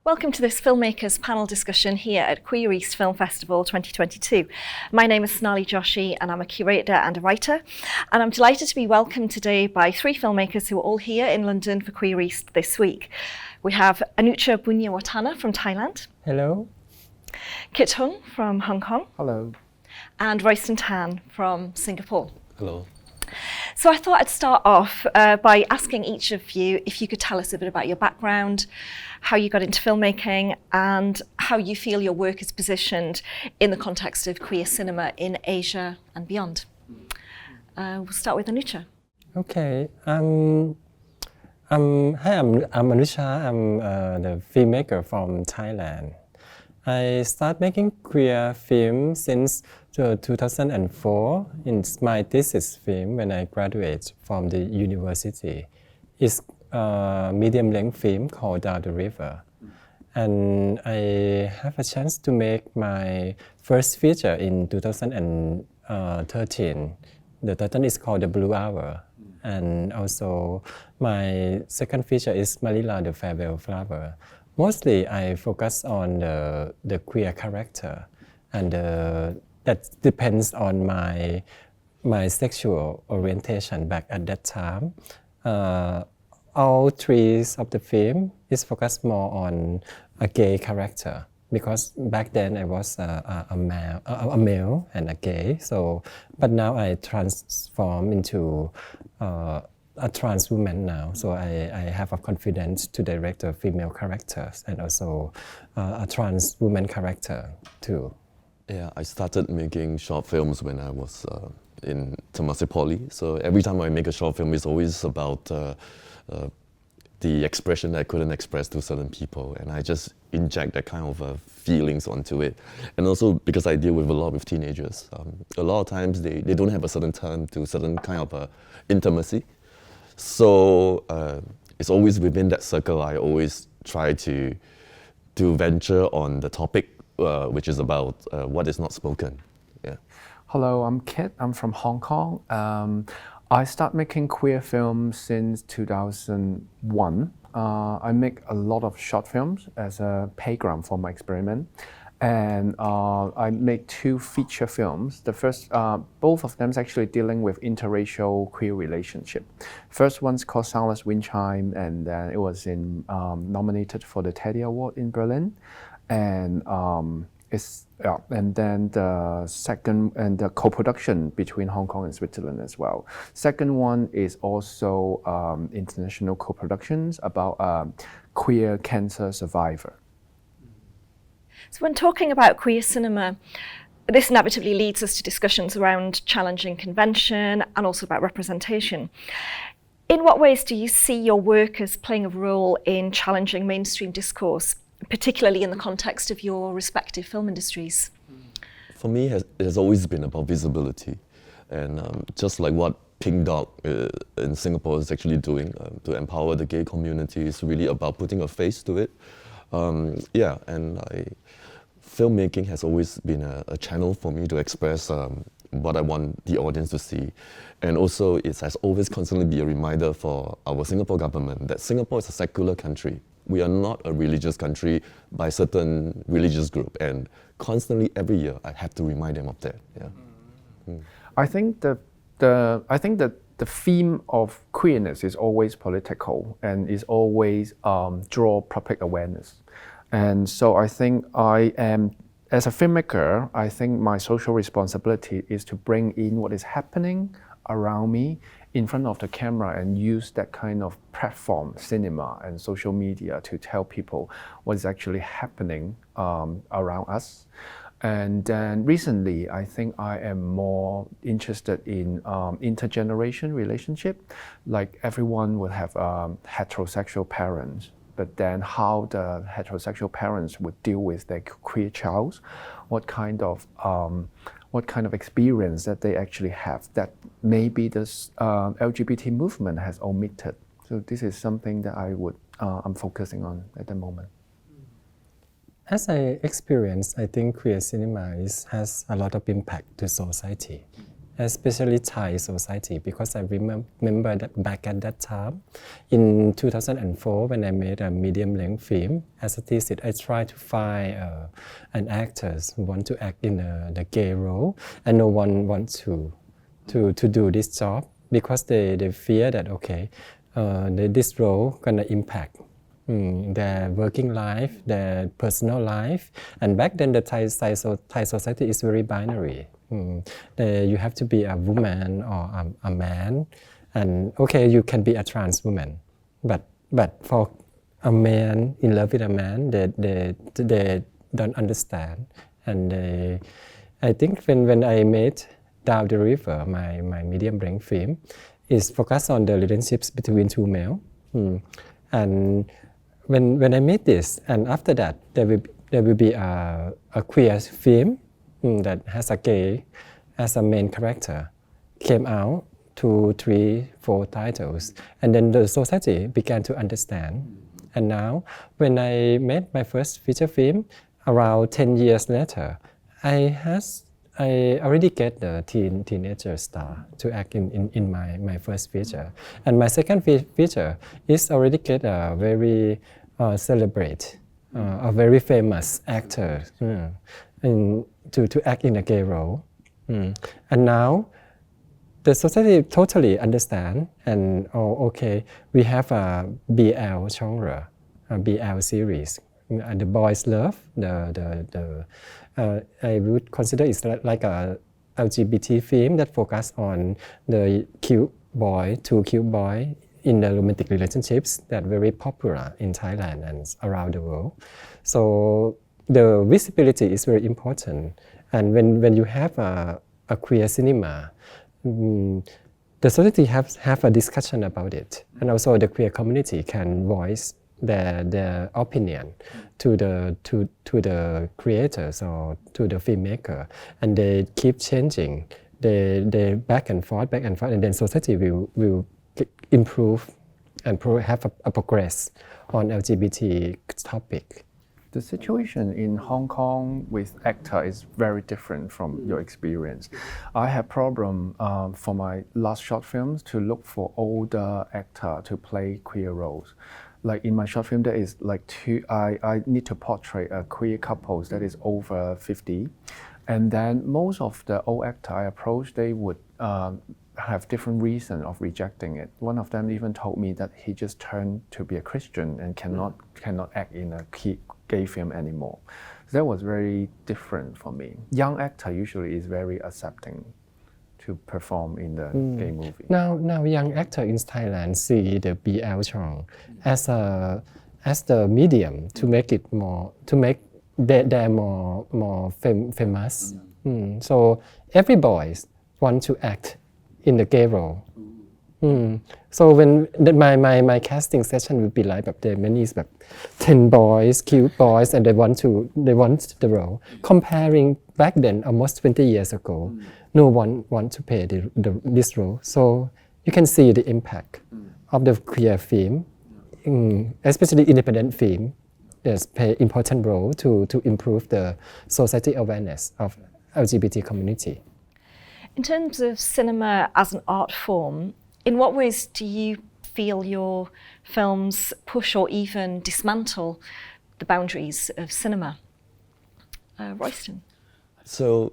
Welcome to this Filmmakers panel discussion here at Queer East Film Festival 2022. My name is Sonali Joshi and I'm a curator and a writer. And I'm delighted to be welcomed today by three filmmakers who are all here in London for Queer East this week. We have Anucha Boonyawatana from Thailand. Hello. Kit Hung from Hong Kong. Hello. And Royston Tan from Singapore. Hello. So I thought I'd start off by asking each of you if you could tell us a bit about your background, how you got into filmmaking, and how you feel your work is positioned in the context of queer cinema in Asia and beyond. We'll start with Anucha. Okay. Hi, I'm Anucha. I'm the filmmaker from Thailand. I started making queer film since 2004 in my thesis film when I graduated from the university. It's a medium-length film called Down the River. And I have a chance to make my first feature in 2013. The title is called The Blue Hour. And also my second feature is Marilla the Farewell Flower. Mostly I focus on the queer character, and that depends on my sexual orientation back at that time. All three of the film is focused more on a gay character, because back then I was a male and a gay. But now I transform into a trans woman now, so I have a confidence to direct a female characters and also a trans woman character too. Yeah, I started making short films when I was in Temasek Poly. So every time I make a short film, it's always about the expression that I couldn't express to certain people, and I just inject that kind of feelings onto it. And also because I deal with a lot with teenagers, a lot of times they don't have a certain turn to certain kind of intimacy. So it's always within that circle. I always try to venture on the topic, which is about what is not spoken. Yeah. Hello, I'm Kit. I'm from Hong Kong. I started making queer films since 2001. I make a lot of short films as a playground for my experiment. And I made two feature films. The first, both of them is actually dealing with interracial queer relationship. First one's called Soundless Wind Chime, and then it was nominated for the Teddy Award in Berlin. And and then the second, and the co-production between Hong Kong and Switzerland as well. Second one is also international co-productions about queer cancer survivor. So when talking about queer cinema, this inevitably leads us to discussions around challenging convention and also about representation. In what ways do you see your work as playing a role in challenging mainstream discourse, particularly in the context of your respective film industries? For me, it has always been about visibility. And just like what Pink Dog in Singapore is actually doing to empower the gay community, is really about putting a face to it. Filmmaking has always been a channel for me to express what I want the audience to see. And also it has always constantly be a reminder for our Singapore government that Singapore is a secular country. We are not a religious country by certain religious group, and constantly every year I have to remind them of that. Yeah. I think that the theme of queerness is always political and is always draw public awareness. And so I think as a filmmaker, I think my social responsibility is to bring in what is happening around me in front of the camera and use that kind of platform, cinema and social media, to tell people what is actually happening around us. And then recently, I think I am more interested in intergeneration relationship. Like everyone will have heterosexual parents, but then how the heterosexual parents would deal with their queer child, what kind of experience that they actually have that maybe this LGBT movement has omitted. So this is something that I'm focusing on at the moment. As I experience, I think queer cinema has a lot of impact to society. especially Thai society, because I remember that back at that time, in 2004, when I made a medium-length film, as a thesis, I tried to find an actor who want to act in the gay role, and no one wants to do this job because they fear that, okay, this role gonna impact their working life, their personal life. And back then, the Thai society is very binary. You have to be a woman or a man, and okay, you can be a trans woman, but for a man in love with a man, they don't understand. And I think when I made Down the River, my medium-length film, is focused on the relationships between two males. And when I made this, and after that, there will be a queer film that has a gay as a main character, came out 2, 3, 4 titles, and then the society began to understand. And now, when I made my first feature film, around 10 years later, I already get the teenager star to act in my first feature. And my second feature is already get a very celebrate, a very famous actor to act in a gay role. And now the society totally understand, and okay, we have a BL genre, a BL series. The boys love I would consider it's like a LGBT film that focus on the cute boy, two cute boy in the romantic relationships that very popular in Thailand and around the world. So the visibility is very important. And when you have a queer cinema, the society have a discussion about it, and also the queer community can voice their opinion to the creators or to the filmmaker, and they keep changing. They back and forth, and then society will improve and have a progress on LGBT topic. The situation in Hong Kong with actor is very different from your experience. I have problem for my last short films to look for older actor to play queer roles. Like in my short film, there is like I need to portray a queer couples that is over 50. And then most of the old actor I approach, they would have different reason of rejecting it. One of them even told me that he just turned to be a Christian and cannot act in a gay film anymore. So that was very different for me. Young actor usually is very accepting to perform in the gay movie. Now young actor in Thailand see the BL genre as the medium to make it more, to make they're more famous. So every boys want to act in the gay role. So when my casting session would be like there are many 10 boys, cute boys, and they want the role. Comparing back then, almost 20 years ago, no one want to play this role. So you can see the impact of the queer film, especially independent film. There's play important role to improve the society awareness of LGBT community. In terms of cinema as an art form, in what ways do you feel your films push or even dismantle the boundaries of cinema? Royston? So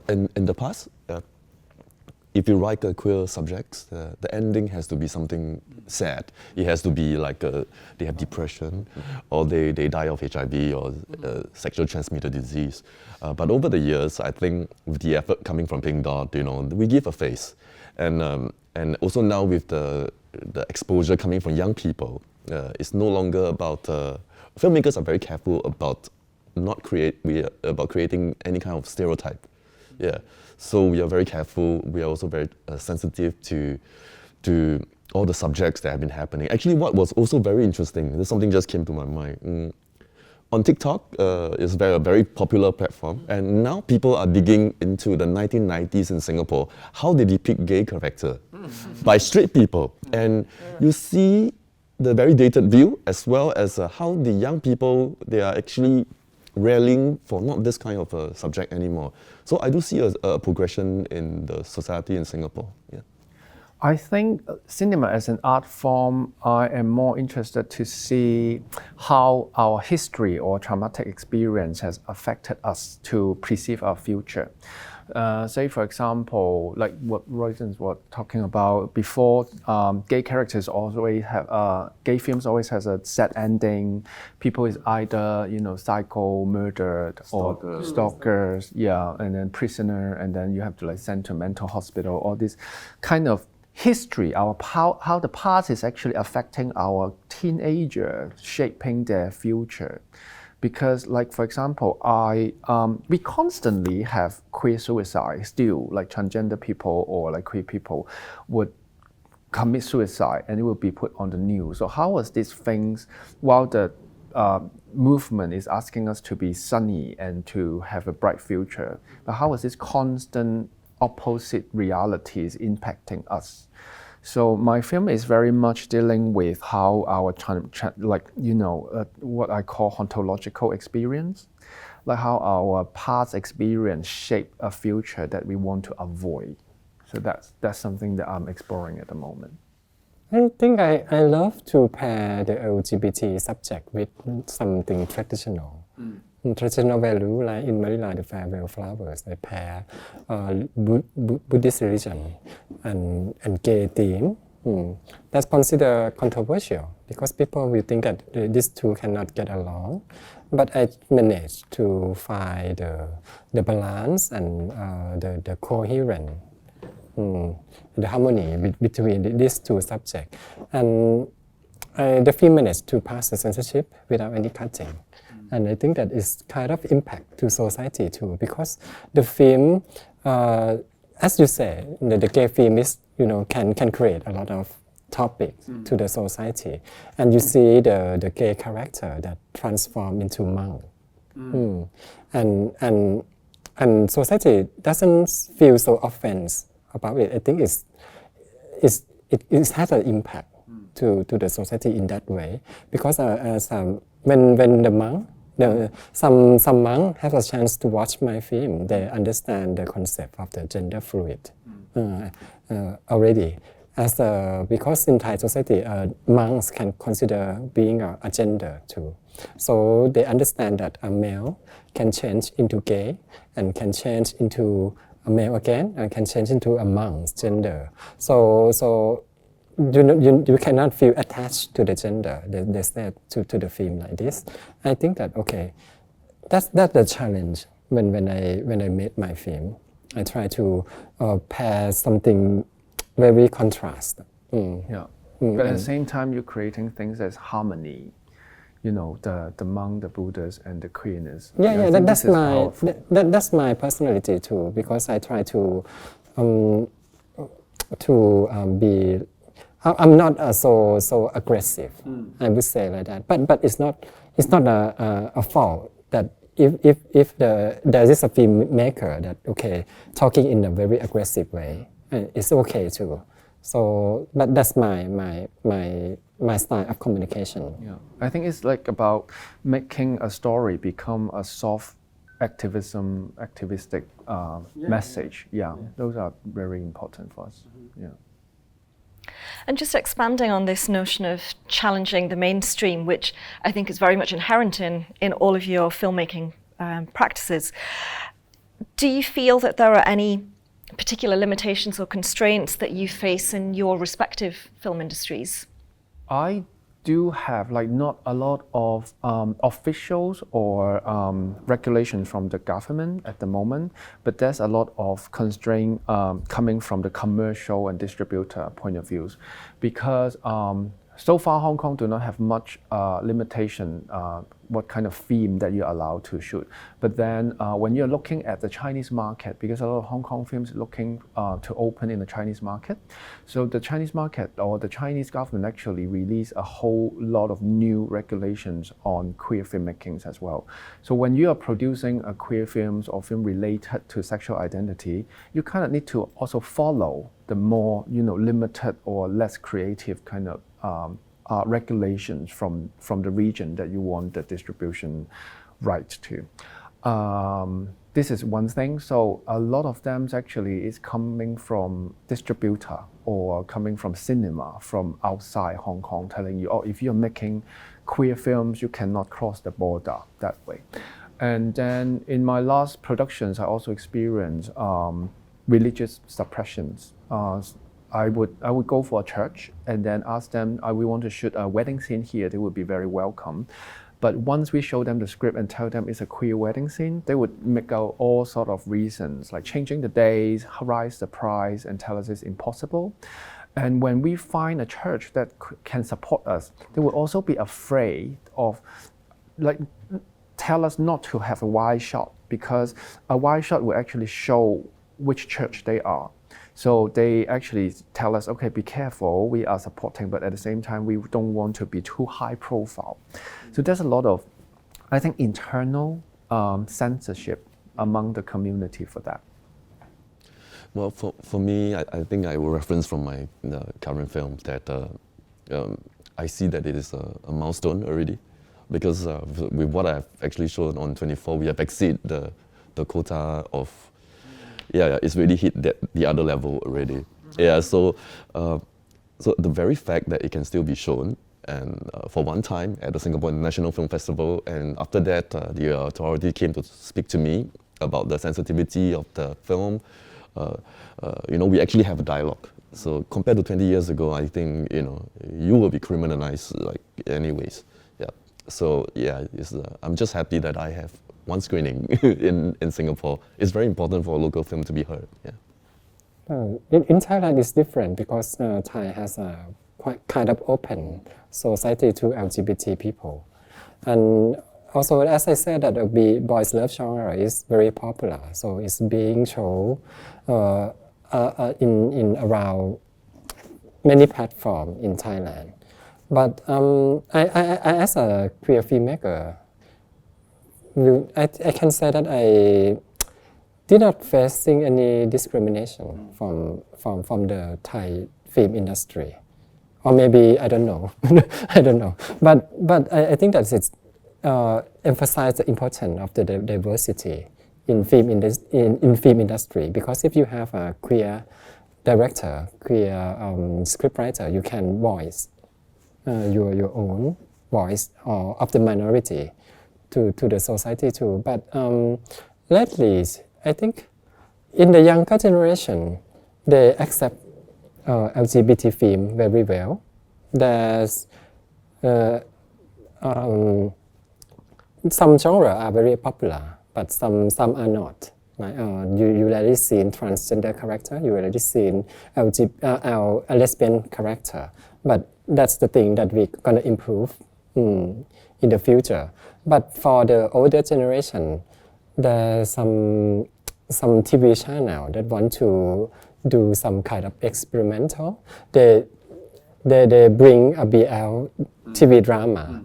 in the past, if you write a queer subject, the ending has to be something sad. It has to be like they have depression, or they die of HIV or sexual transmitted disease. But over the years, I think with the effort coming from Pink Dot, we give a face, and also now with the exposure coming from young people, it's no longer about filmmakers are very careful about about creating any kind of stereotype. Yeah, so we are very careful. We are also very sensitive to all the subjects that have been happening. Actually, what was also very interesting, this something just came to my mind. On TikTok, is a very popular platform, and now people are digging into the 1990s in Singapore, how they depict gay character by straight people. And you see the very dated view, as well as how the young people, they are actually railing for not this kind of a subject anymore. So I do see a progression in the society in Singapore. Yeah. I think cinema as an art form, I am more interested to see how our history or traumatic experience has affected us to perceive our future. Say, for example, like what Royston was talking about before, gay characters always have, gay films always has a sad ending. People is either, psycho, murdered, or stalkers, yeah, and then prisoner, and then you have to send to mental hospital. All this kind of history, how the past is actually affecting our teenager, shaping their future. Because, for example, we constantly have queer suicide still, like transgender people or queer people would commit suicide and it will be put on the news. So how was these things, while the movement is asking us to be sunny and to have a bright future, but how was this constant opposite realities impacting us? So my film is very much dealing with how our what I call ontological experience, like how our past experience shape a future that we want to avoid. So that's something that I'm exploring at the moment. I think I love to pair the LGBT subject with something traditional. Traditional value, like in Manila, the farewell flowers, they pair Buddhist religion and gay theme. That's considered controversial because people will think that these two cannot get along. But I managed to find the balance and the coherence, the harmony between these two subjects. And the film managed to pass the censorship without any cutting. And I think that is kind of impact to society too, because the film, as you say, the gay film is, can create a lot of topics to the society. And you see the gay character that transform into monk. And society doesn't feel so offense about it. I think it has an impact to the society in that way, because when the monk, some monks have a chance to watch my film, they understand the concept of the gender fluid already. Because in Thai society, monks can consider being a gender too. So they understand that a male can change into gay and can change into a male again and can change into a monk's gender. So you cannot feel attached to the gender. They said to the film like this. I think that that's the challenge when I made my film. I try to pair something very contrast. Yeah, but at the same time, you're creating things as harmony. The monk, the Buddhas, and the queerness. That's my personality too, because I try to be. I'm not so aggressive. I would say like that. But it's not a fault that if there is a filmmaker that talking in a very aggressive way, it's okay too. So, but that's my style of communication. Yeah, I think it's about making a story become a soft activistic message. Yeah, those are very important for us. Yeah. And just expanding on this notion of challenging the mainstream, which I think is very much inherent in all of your filmmaking practices, do you feel that there are any particular limitations or constraints that you face in your respective film industries? I do have not a lot of officials or regulations from the government at the moment, but there's a lot of constraint coming from the commercial and distributor point of views, because so far Hong Kong do not have much limitation what kind of theme that you're allowed to shoot. But then when you're looking at the Chinese market, because a lot of Hong Kong films are looking to open in the Chinese market, so the Chinese market or the Chinese government actually released a whole lot of new regulations on queer filmmaking as well. So when you are producing a queer films or film related to sexual identity, you kind of need to also follow the more limited or less creative kind of regulations from the region that you want the distribution right to. This is one thing. So a lot of them actually is coming from distributor or coming from cinema from outside Hong Kong, telling you, oh, if you're making queer films, you cannot cross the border that way. And then in my last productions, I also experienced religious suppressions. I would go for a church and then ask them, we want to shoot a wedding scene here. They would be very welcome. But once we show them the script and tell them it's a queer wedding scene, they would make out all sort of reasons, like changing the days, rise the price, and tell us it's impossible. And when we find a church that can support us, they will also be afraid of, like, tell us not to have a wide shot, because a wide shot will actually show which church they are. So they actually tell us, okay, be careful, we are supporting, but at the same time, we don't want to be too high profile. So there's a lot of, I think, internal censorship among the community for that. Well, for me, I think I will reference from my current film that I see that it is a milestone already, because with what I've actually shown on 24, we have exceeded the quota of, it's really hit the other level already. Yeah, so the very fact that it can still be shown, and for one time at the Singapore International Film Festival, and after that the authority came to speak to me about the sensitivity of the film. We actually have a dialogue. So compared to 20 years ago, I think you will be criminalized like anyways. Yeah. So I'm just happy that I have one screening in Singapore. It's very important for a local film to be heard. Yeah. In Thailand, it's different because Thai has a quite kind of open society to LGBT people, and also, as I said, that boys love genre is very popular, so it's being shown in around many platforms in Thailand. But I as a queer filmmaker, I can say that I did not facing any discrimination from the Thai film industry, or maybe I don't know, I don't know. But I think that it's emphasize the importance of the diversity in film industry, because if you have a queer director, queer scriptwriter, you can voice your own voice of the minority to the society too. But lately, I think in the younger generation, they accept LGBT film very well. There's some genres are very popular, but some are not. Like, you already seen transgender character, you already seen a lesbian character, but that's the thing that we're gonna improve in the future. But for the older generation, there's some TV channel that want to do some kind of experimental. They bring a BL TV drama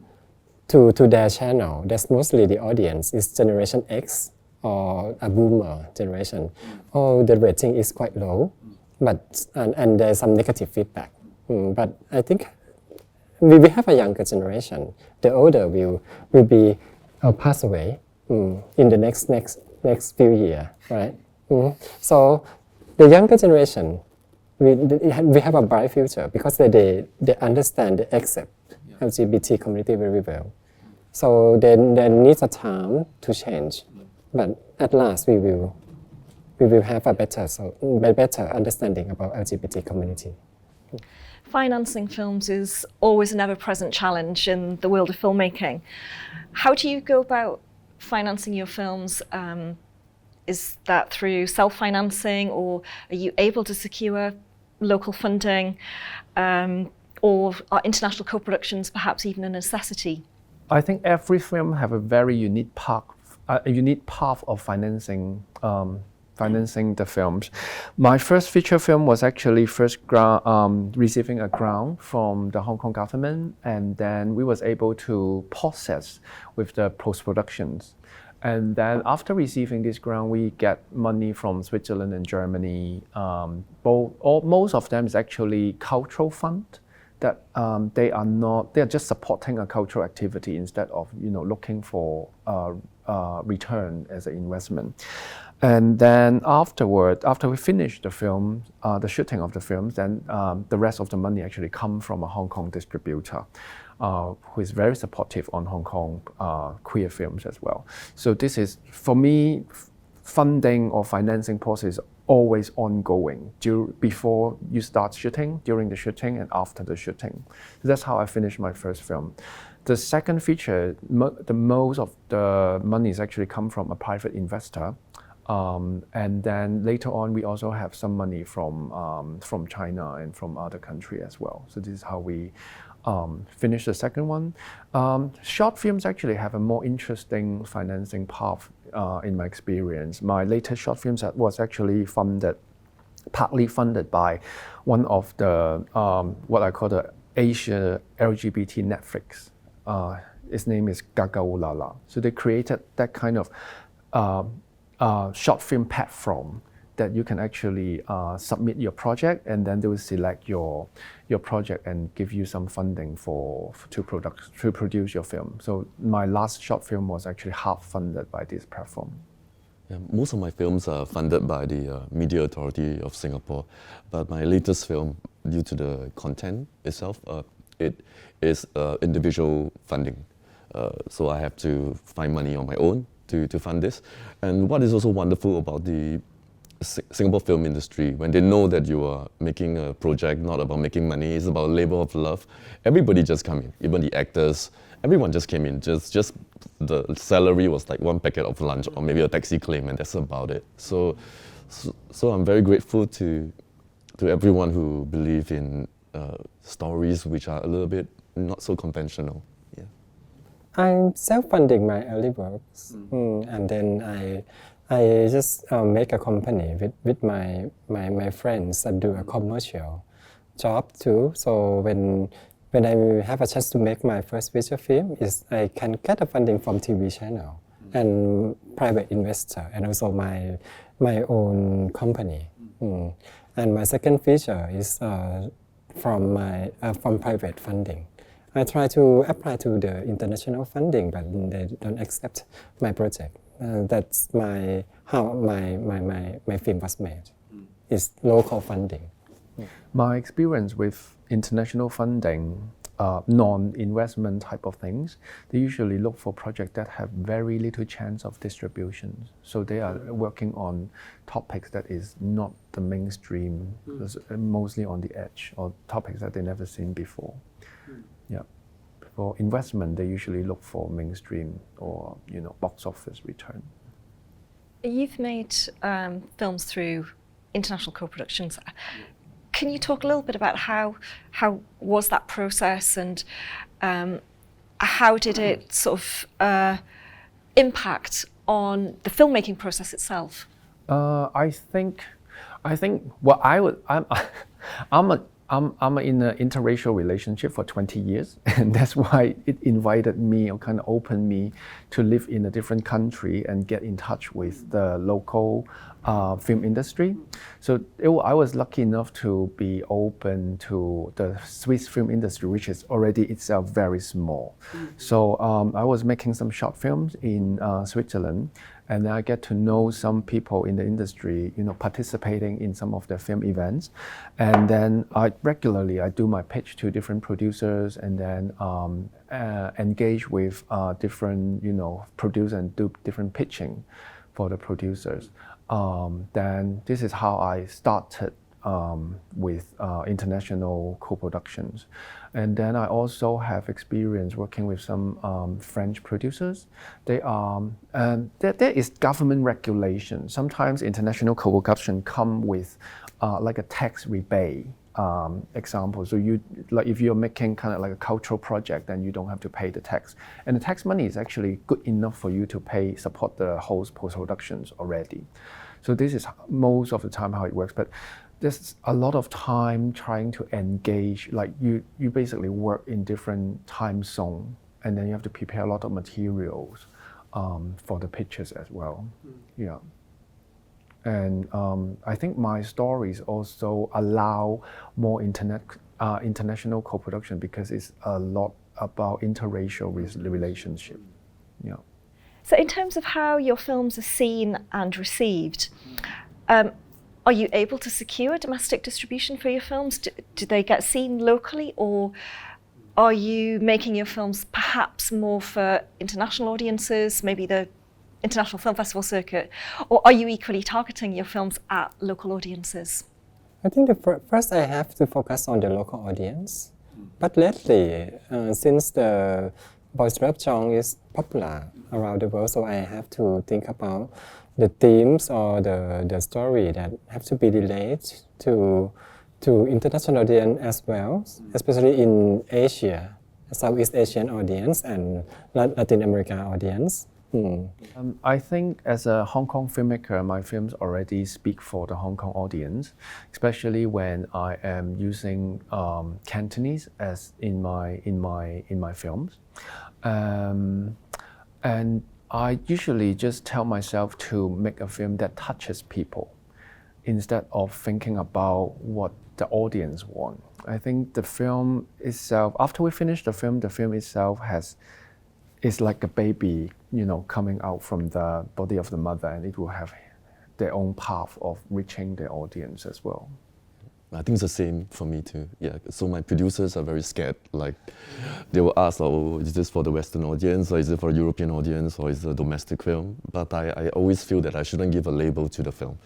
to their channel. That's mostly the audience is Generation X or a boomer generation. The rating is quite low, but and there's some negative feedback. But I think we have a younger generation. The older will be pass away in the next few years, right? So the younger generation, we have a bright future because they understand, they accept LGBT community very well. So there needs a time to change, but at last we will have a better understanding about LGBT community. Financing films is always an ever-present challenge in the world of filmmaking. How do you go about financing your films? Is that through self-financing, or are you able to secure local funding, or are international co-productions perhaps even a necessity? I think every film have a very unique path of financing the films. My first feature film was actually receiving a grant from the Hong Kong government, and then we was able to process with the post-productions. And then after receiving this grant, we get money from Switzerland and Germany. Most of them is actually cultural fund that they are just supporting a cultural activity instead of looking for return as an investment. And then after we finish the film, the shooting of the films, then the rest of the money actually come from a Hong Kong distributor who is very supportive on Hong Kong queer films as well. So this is, for me, funding or financing process always ongoing before you start shooting, during the shooting, and after the shooting. So that's how I finished my first film. The second feature, the most of the money is actually come from a private investor. And then later on, we also have some money from China and from other countries as well. So this is how we finish the second one. Short films actually have a more interesting financing path in my experience. My latest short film was actually partly funded by one of the what I call the Asia LGBT Netflix. His name is Gaga Ulala. So they created that kind of short film platform that you can actually submit your project, and then they will select your project and give you some funding to produce your film. So my last short film was actually half funded by this platform. Yeah, most of my films are funded by the Media Authority of Singapore, but my latest film, due to the content itself, it is individual funding. So I have to find money on my own to fund this. And what is also wonderful about the Singapore film industry, when they know that you are making a project not about making money, it's about labor of love, everybody just come in, even the actors, everyone just came in. Just the salary was like one packet of lunch or maybe a taxi claim, and that's about it. So I'm very grateful to everyone who believe in stories which are a little bit not so conventional. Yeah. I'm self-funding my early works, and then I just make a company with my friends and do a commercial job too. So when I have a chance to make my first feature film, I can get a funding from TV channel and private investor, and also my own company. And my second feature is from private funding. I try to apply to the international funding, but they don't accept my project. That's how my film was made. It's local funding. My experience with international funding, non-investment type of things, they usually look for projects that have very little chance of distribution. So they are working on topics that is not the mainstream, mostly on the edge, or topics that they never seen before. Yeah. For investment, they usually look for mainstream or box office return. You've made films through international co-productions. Can you talk a little bit about how was that process, and how did it sort of impact on the filmmaking process itself? I think what I'm in an interracial relationship for 20 years, and that's why it invited me or kind of opened me to live in a different country and get in touch with the local film industry. So I was lucky enough to be open to the Swiss film industry, which is already itself very small. So I was making some short films in Switzerland, and then I get to know some people in the industry, participating in some of the film events. And then I do my pitch to different producers, and then engage with different, producers and do different pitching for the producers. Then this is how I started with international co-productions. And then I also have experience working with some French producers. There is government regulation. Sometimes international co-production come with like a tax rebate example. So if you're making kind of like a cultural project, then you don't have to pay the tax. And the tax money is actually good enough for you to support the whole post-productions already. So this is most of the time how it works. But there's a lot of time trying to engage, like you basically work in different time zone, and then you have to prepare a lot of materials for the pictures as well. Yeah. And I think my stories also allow more international co-production, because it's a lot about interracial relationship. Yeah. So in terms of how your films are seen and received, are you able to secure domestic distribution for your films? Do they get seen locally, or are you making your films perhaps more for international audiences, maybe the International Film Festival circuit, or are you equally targeting your films at local audiences? I think first I have to focus on the local audience. But lately, since the boys rap song is popular around the world, so I have to think about the themes or the story that have to be related to international audience as well, especially in Asia, Southeast Asian audience and Latin American audience. I think as a Hong Kong filmmaker, my films already speak for the Hong Kong audience, especially when I am using Cantonese as in my films, and I usually just tell myself to make a film that touches people, instead of thinking about what the audience want. I think the film itself, after we finish the film itself is like a baby, coming out from the body of the mother, and it will have their own path of reaching the audience as well. I think it's the same for me too. Yeah. So my producers are very scared. Like, they will ask, "Oh, is this for the Western audience, or is it for a European audience, or is it a domestic film?" But I always feel that I shouldn't give a label to the film.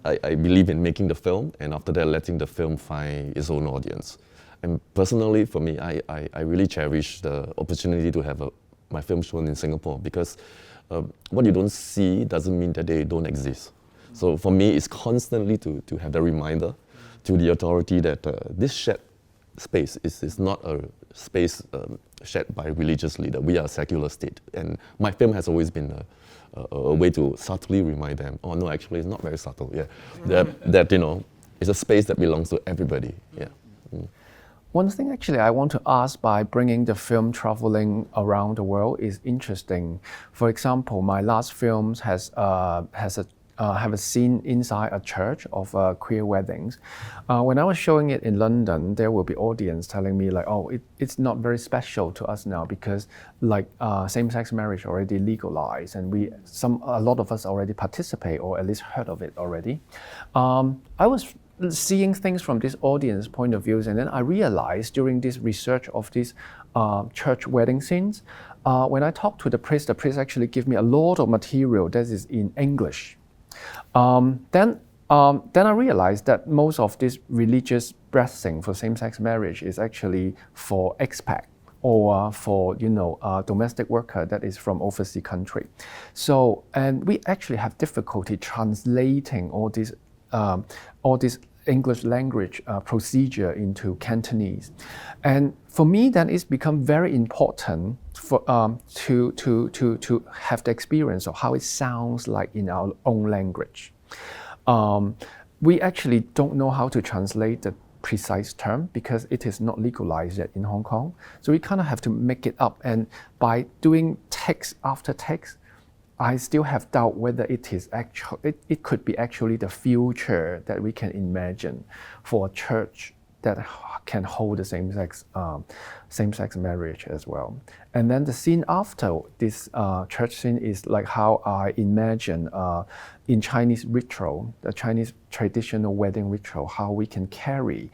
I believe in making the film, and after that, letting the film find its own audience. And personally, for me, I really cherish the opportunity to have my film shown in Singapore, because what you don't see doesn't mean that they don't exist. So for me, it's constantly to have the reminder to the authority that this shared space is not a space shared by religious leader. We are a secular state. And my film has always been a way to subtly remind them, oh no, actually it's not very subtle, that it's a space that belongs to everybody. Yeah. One thing actually I want to ask by bringing the film traveling around the world is interesting. For example, my last film have a scene inside a church of queer weddings. When I was showing it in London, there will be audience telling me like, oh, it's not very special to us now because like same-sex marriage already legalized, and a lot of us already participate or at least heard of it already. I was seeing things from this audience point of views, and then I realized during this research of these church wedding scenes, when I talked to the priest actually gave me a lot of material that is in English. Then I realized that most of this religious blessing for same-sex marriage is actually for expat or for domestic worker that is from overseas country. So, and we actually have difficulty translating all this English language procedure into Cantonese, and for me, then it's become very important for to have the experience of how it sounds like in our own language. We actually don't know how to translate the precise term because it is not legalized yet in Hong Kong. So we kind of have to make it up, and by doing text after text, I still have doubt whether it could be actually the future that we can imagine for a church that can hold the same-sex marriage as well. And then the scene after this church scene is like how I imagine in Chinese ritual, the Chinese traditional wedding ritual, how we can carry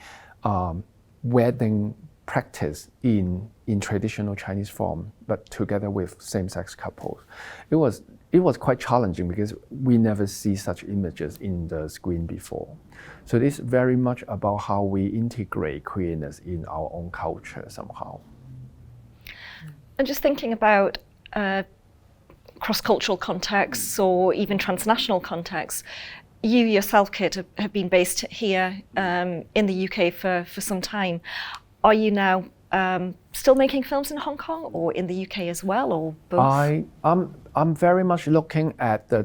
wedding practice in traditional Chinese form, but together with same-sex couples. It was quite challenging because we never see such images in the screen before. So it's very much about how we integrate queerness in our own culture somehow. And just thinking about cross-cultural contexts or even transnational contexts, you yourself, Kit, have been based here in the UK for some time. Are you now still making films in Hong Kong or in the UK as well, or both? I'm very much looking at the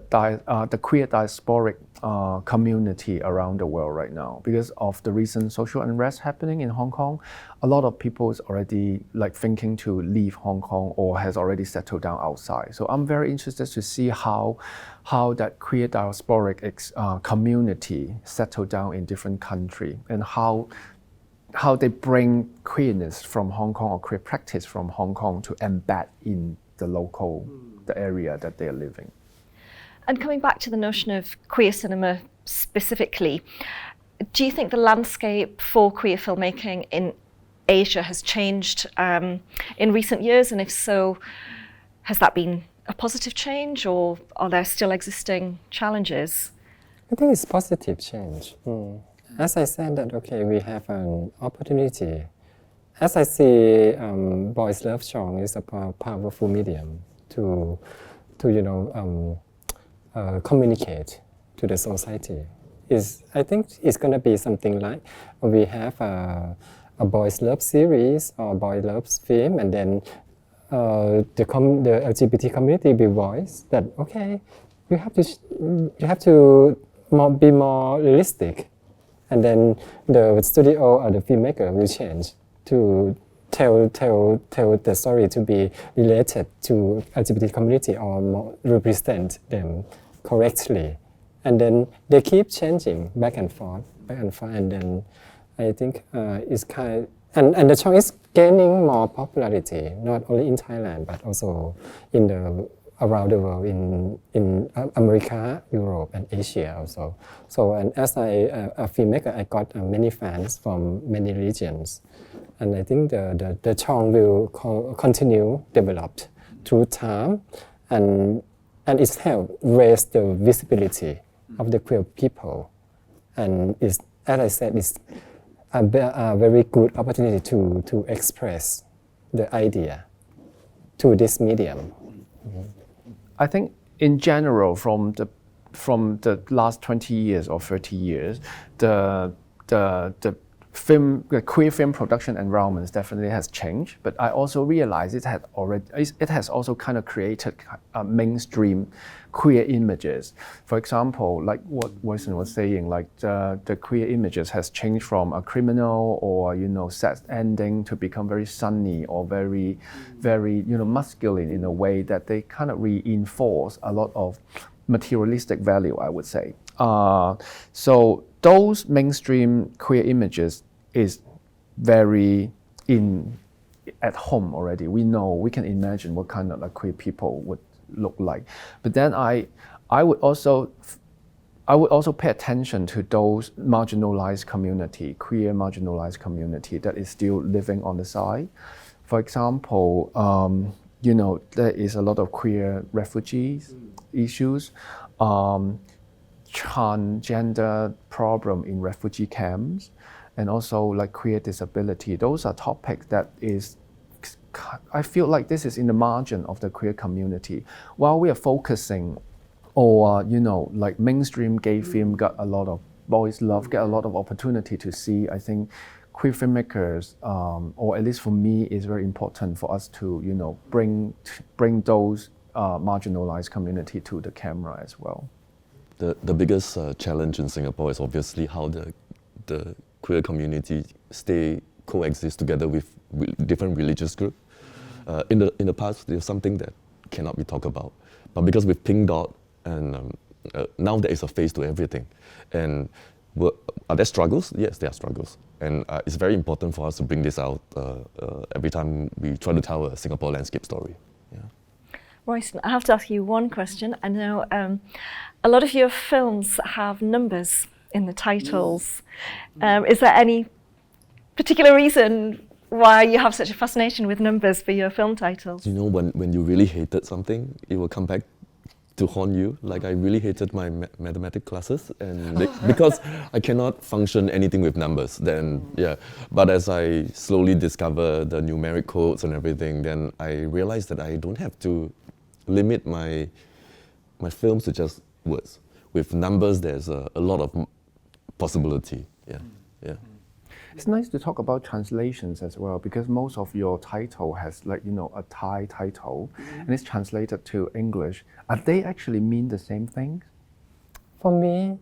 queer diasporic community around the world right now because of the recent social unrest happening in Hong Kong. A lot of people is already like thinking to leave Hong Kong or has already settled down outside. So I'm very interested to see how that queer diasporic community settled down in different countries and how they bring queerness from Hong Kong or queer practice from Hong Kong to embed in the local, the area that they are living. And coming back to the notion of queer cinema specifically, do you think the landscape for queer filmmaking in Asia has changed in recent years? And if so, has that been a positive change, or are there still existing challenges? I think it's positive change. As I said that, okay, we have an opportunity. As I see, boys love song is a powerful medium to communicate to the society. I think it's going to be something like we have a boys love series or boy loves film, and then the LGBT community will voice that, okay, you have to be more realistic, and then the studio or the filmmaker will change to tell the story to be related to LGBT community or more represent them correctly. And then they keep changing back and forth, and then I think it's and the song is gaining more popularity, not only in Thailand but also around the world, in America, Europe, and Asia also. So, and as a filmmaker, I got many fans from many regions, and I think the song will continue developed through time, and it's helped raise the visibility of the queer people, and it's, as I said, it's a very good opportunity to express the idea to this medium. I think in general, from the last 20 years or 30 years, the queer film production environment definitely has changed. But I also realize it has also kind of created mainstream queer images. For example, like what Royston was saying, like the queer images has changed from a criminal or sad ending to become very sunny or very masculine in a way that they kind of reinforce a lot of materialistic value, I would say. So those mainstream queer images is very at home already. We can imagine what kind of like queer people would look like. But then I would also pay attention to those marginalized community, queer marginalized community that is still living on the side. For example, there is a lot of queer refugees issues, transgender problem in refugee camps, and also like queer disability. Those are topics that I feel like this is in the margin of the queer community. While we are focusing, or like mainstream gay film got a lot of boys love, get a lot of opportunity to see. I think queer filmmakers, or at least for me, is very important for us to bring those marginalized community to the camera as well. The biggest challenge in Singapore is obviously how the queer community coexist together with different religious groups. In the past, there's something that cannot be talked about, but because with Pink Dot, and now there is a face to everything. And are there struggles? Yes, there are struggles, and it's very important for us to bring this out every time we try to tell a Singapore landscape story. Yeah. Royston, I have to ask you one question. I know a lot of your films have numbers in the titles. Is there any particular reason why you have such a fascination with numbers for your film titles? When you really hated something, it will come back to haunt you. Like I really hated my mathematics classes, and because I cannot function anything with numbers. Then but as I slowly discover the numeric codes and everything, then I realized that I don't have to limit my films to just words. With numbers, there's a lot of possibility. Yeah. It's nice to talk about translations as well, because most of your title has a Thai title, and it's translated to English. Are they actually mean the same things? For me,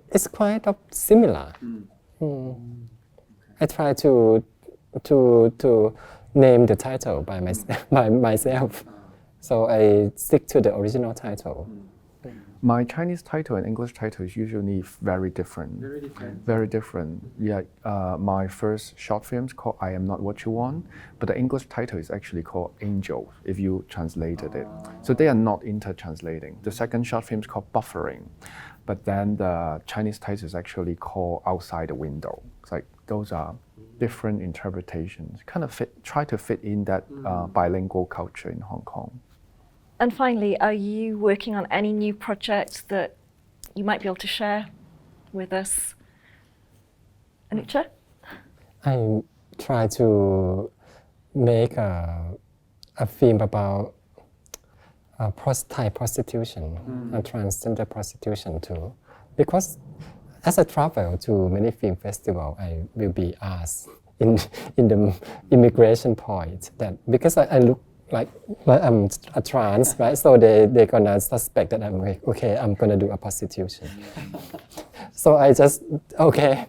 it's quite similar. I try to name the title by myself, so I stick to the original title. My Chinese title and English title is usually very different. Very different. Very different. Yeah. My first short film is called I Am Not What You Want, but the English title is actually called Angel, if you translated it. So they are not intertranslating. The second short film is called Buffering, but then the Chinese title is actually called Outside the Window. It's like those are different interpretations. Kind of try to fit in that bilingual culture in Hong Kong. And finally, are you working on any new projects that you might be able to share with us? Anucha? I try to make a film about Thai prostitution, transgender prostitution too. Because as I travel to many film festivals, I will be asked in the immigration point that because I look like I'm a trans, right? So they're gonna suspect that I'm like, okay, I'm gonna do a prostitution. So I just, okay,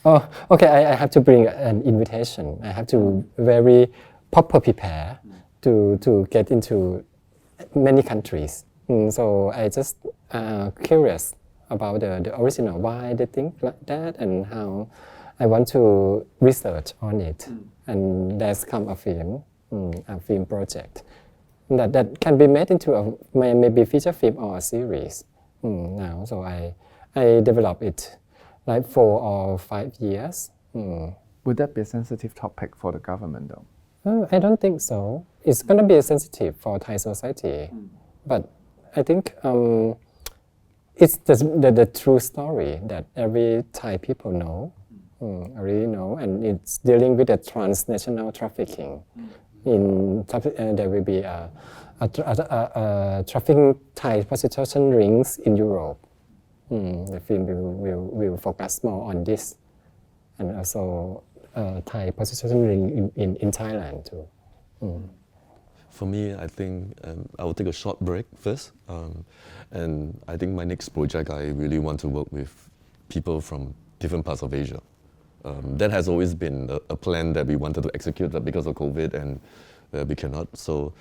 I have to bring an invitation. I have to very proper prepare to get into many countries. So I just curious about the original, why they think like that, and how I want to research on it. And there's come a film project that can be made into a maybe feature film or a series now. So I developed it like 4 or 5 years. Would that be a sensitive topic for the government though? I don't think so. It's going to be sensitive for Thai society, but I think it's the true story that every Thai people know, already know, and it's dealing with the transnational trafficking. There will be a trafficking Thai prostitution rings in Europe. The film will focus more on this, and also Thai prostitution ring in Thailand too. For me, I think I will take a short break first. And I think my next project, I really want to work with people from different parts of Asia. That has always been a plan that we wanted to execute, but because of COVID and we cannot. So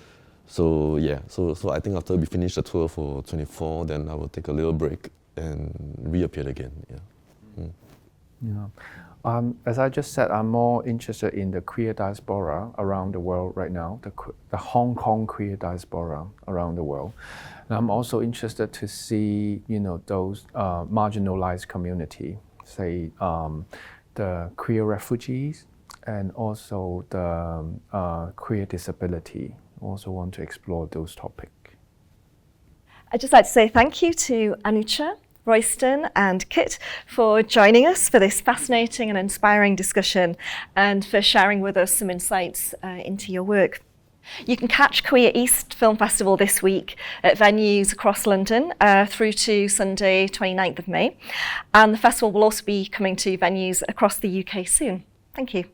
I think after we finish the tour for 24, then I will take a little break and reappear again. As I just said, I'm more interested in the queer diaspora around the world right now, the Hong Kong queer diaspora around the world. And I'm also interested to see, those marginalized community, say the queer refugees and also the queer disability. Also want to explore those topics. I'd just like to say thank you to Anucha, Royston and Kit for joining us for this fascinating and inspiring discussion and for sharing with us some insights into your work. You can catch Queer East Film Festival this week at venues across London through to Sunday 29th of May, and the festival will also be coming to venues across the UK soon. Thank you.